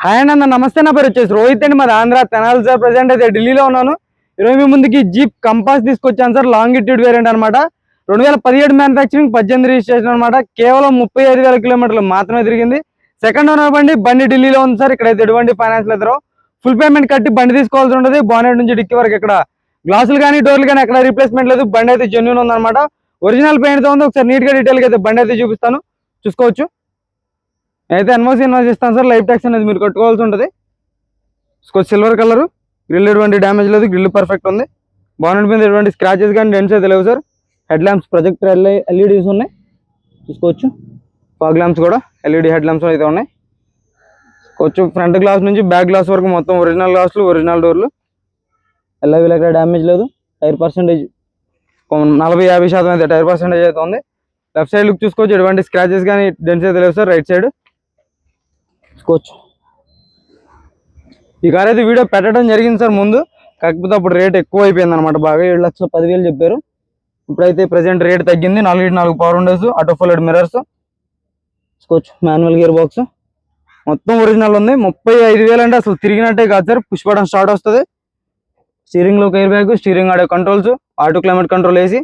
Hi అన్న, నమస్తే. నా పేరు వచ్చేసి రోహిత్ అండి, మాది ఆంధ్ర తెనాలి సార్. ప్రజెంట్ అయితే ఢిల్లీలో ఉన్నాను. ఈరోజు మీ ముందుకి జీప్ కంపాస్ తీసుకొచ్చాను సార్, లాంగిట్యూడ్ వేరియంట్ అనమాట. 2017 మ్యానుఫ్యాక్చరింగ్, 18 రిజిస్ట్రేషన్ అనమాట. కేవలం 35,000 కిలోమీటర్లు మాత్రమే తిరిగింది. సెకండ్ ఓనర్ బండి ఢిల్లీలో ఉంది సార్. ఇక్కడైతే ఎటువంటి ఫైనాన్స్ లేదు. ఫుల్ పేమెంట్ కట్టి బండి తీసుకోవాల్సి ఉంటుంది. బానెట్ నుంచి డిక్కీ వరకు ఇక్కడ గ్లాసులు కానీ డోర్లు కానీ ఎక్కడ రీప్లేస్మెంట్ లేదు. బండి అయితే జెన్యూన్ ఉందన్నమాట. ఒరిజినల్ పెయింట్తో ఉంది. ఒకసారి నీట్గా డీటెయిల్గా అయితే బండి అయితే చూపిస్తాను, చూసుకోవచ్చు. అయితే ఎన్ఓసి ఇస్తాను సార్. లైఫ్ ట్యాక్స్ అనేది మీరు కట్టుకోవాల్సి ఉంటుంది. సిల్వర్ కలర్, గ్రిల్ ఎటువంటి డ్యామేజ్ లేదు, గ్రిల్ పర్ఫెక్ట్ ఉంది. బానెట్ మీద ఎటువంటి స్క్రాచెస్ కానీ డెంట్స్ అయితే లేవు sir. Head lamps projector LEDs ఉన్నాయి, చూసుకోవచ్చు. ఫాగ్ ల్యాంప్స్ కూడా ఎల్ఈడి హెడ్ ల్యాంప్స్ అయితే ఉన్నాయి, చూసుకోవచ్చు. ఫ్రంట్ గ్లాస్ నుంచి బ్యాక్ గ్లాస్ వరకు మొత్తం ఒరిజినల్ గ్లాసులు, ఒరిజినల్ డోర్లు. ఎలా వీళ్ళకి డ్యామేజ్ లేదు. టైర్ పర్సెంటేజ్ 40-50% అయితే టైర్ పర్సెంటేజ్ అయితే ఉంది. లెఫ్ట్ సైడ్ లుక్ చూసుకోవచ్చు. ఎటువంటి స్క్రాచెస్ కానీ డెంట్స్ అయితే లేవు సార్. రైట్ సైడ్ చూసుకోవచ్చు. ఈ కార్ అయితే వీడియో పెట్టడం జరిగింది సార్ ముందు, కాకపోతే అప్పుడు రేట్ ఎక్కువ అయిపోయింది అనమాట. బాగా 7,10,000 చెప్పారు. ఇప్పుడైతే ప్రజెంట్ రేట్ తగ్గింది. 4 power Windows, auto fold mirrors, చూసుకోవచ్చు. మాన్యువల్ గేర్ బాక్స్ మొత్తం ఒరిజినల్ ఉంది. 35,000 అంటే అసలు తిరిగినట్టే కాదు సార్. పుష్ బటన్ స్టార్ట్ వస్తుంది. స్టీరింగ్ లో air bag, steering audio controls, auto climate control AC,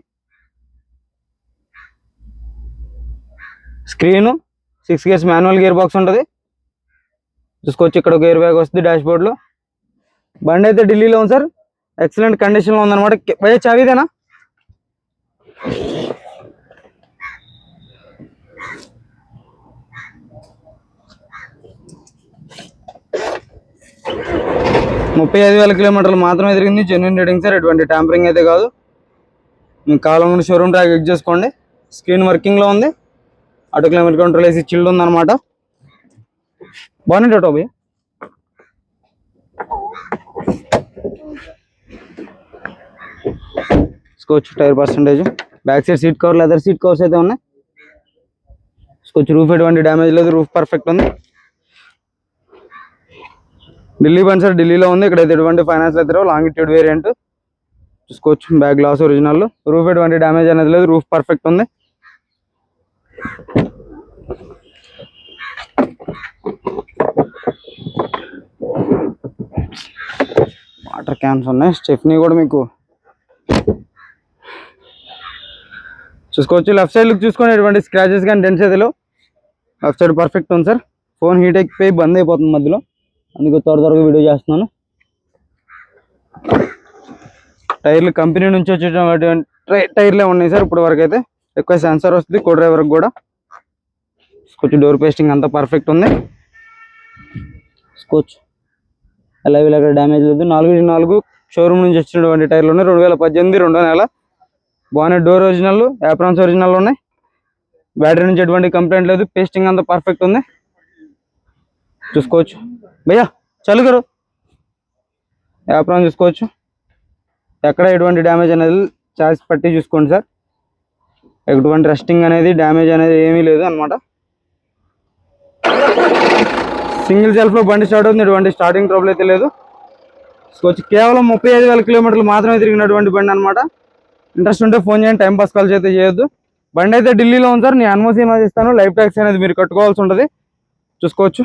screen, 6 gears manual gear box ఉంటుంది, చూసుకోవచ్చు. ఇక్కడ ఒక ఎయిర్ బ్యాగ్ వస్తుంది డాష్ బోర్డ్ లో. బండి అయితే ఢిల్లీలో ఉంది సార్. ఎక్సలెంట్ కండిషన్ లో ఉందన్నమాట. భయ్యా చావీదేనా? ముప్పై 35,000 కిలోమీటర్లు మాత్రమే తిరిగింది. జెన్యూన్ రేటింగ్ సార్, ఎటువంటి ట్యాంపరింగ్ అయితే కాదు. మీకు కావాలనుకున్న షోరూమ్ ట్రాక్ చెక్ చేసుకోండి. స్క్రీన్ వర్కింగ్ లో ఉంది. ఆటో క్లైమేట్ కంట్రోల్ వేసి చిల్డ్ ఉందన్నమాట. బాగుంది ఆటో భయ్య. చూసుకోవచ్చు. Tyre percentage, back side seat cover, leather seat covers అయితే ఉన్నాయి, చూసుకోవచ్చు. రూఫ్ ఎటువంటి డ్యామేజ్ లేదు, రూఫ్ పర్ఫెక్ట్ ఉంది. ఢిల్లీ బండి సార్, ఢిల్లీలో ఉంది. ఇక్కడైతే ఎటువంటి ఫైనాన్స్ అయితే లాంగిట్యూడ్ వేరియంట్, చూసుకోవచ్చు. బ్యాక్ గ్లాస్ ఒరిజినల్, రూఫ్ ఎటువంటి డ్యామేజ్ అనేది లేదు, రూఫ్ పర్ఫెక్ట్ ఉంది. వాటర్ క్యాన్స్ ఉన్నాయి. స్టెఫ్నీ కూడా మీకు చూసుకోవచ్చు. లెఫ్ట్ సైడ్ లుక్ చూసుకొని ఎటువంటి స్క్రాచెస్ కానీ డెంట్స్ అయితే లేవు. లెఫ్ట్ సైడ్ పర్ఫెక్ట్ ఉంది సార్. ఫోన్ హీట్ ఎక్కిపోయి బంద్ అయిపోతుంది మధ్యలో, అందుకే త్వరగా వీడియో చేస్తున్నాను. టైర్లు కంపెనీ నుంచి వచ్చేటువంటి టైర్లే ఉన్నాయి సార్ ఇప్పుడు వరకు అయితే. ఎక్కువ సెన్సార్ వస్తుంది కో డ్రైవర్కి కూడా. కొంచెం డోర్ పేస్టింగ్ అంతా పర్ఫెక్ట్ ఉంది, చూసుకోవచ్చు. అలా వీళ్ళకి డ్యామేజ్ లేదు. 4x4 షోరూమ్ నుంచి వచ్చినటువంటి టైర్లు ఉన్నాయి. 2018 2వ నెల. Bonnet door original, aprons original ఉన్నాయి. బ్యాటరీ నుంచి ఎటువంటి కంప్లైంట్ లేదు. పేస్టింగ్ అంతా పర్ఫెక్ట్ ఉంది, చూసుకోవచ్చు. భయ్యా చలుగురు యాప్రాన్ చూసుకోవచ్చు. ఎక్కడ ఎటువంటి డ్యామేజ్ అనేది చార్జ్ పట్టి చూసుకోండి సార్. ఎటువంటి రస్టింగ్ అనేది డ్యామేజ్ అనేది ఏమీ లేదు అనమాట. సింగిల్ సెల్ఫ్ లో బండి స్టార్ట్ అవుతుంది. ఎటువంటి స్టార్టింగ్ ట్రబుల్ అయితే లేదు, చూసుకోవచ్చు. కేవలం 35,000 కిలోమీటర్లు మాత్రమే తిరిగినటువంటి బండి అనమాట. ఇంట్రెస్ట్ ఉంటే ఫోన్ చేయండి, టైం పాస్ కాల్ అయితే చేయొద్దు. బండి అయితే ఢిల్లీలో ఉంది సార్. నేను ఎన్ఓసి ఇస్తాను. లైఫ్ ట్యాక్స్ అనేది మీరు కట్టుకోవాల్సి ఉంటుంది, చూసుకోవచ్చు.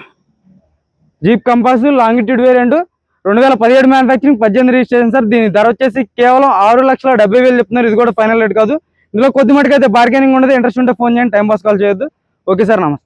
Jeep compass longitude variant, 2017 manufacturing, 18 registration sir. దీని ధర వచ్చేసి కేవలం 6,70,000 చెప్తున్నారు. ఇది కూడా ఫైనల్ రేట్ కాదు. ఇందులో కొద్ది మటుకు అయితే బార్గెనింగ్ ఉండదు. ఇంట్రెస్ట్ ఉంటే ఫోన్ చేయండి, టైం పాస్ కాల్ చేయొద్దు. ఓకే సార్, నమస్తే.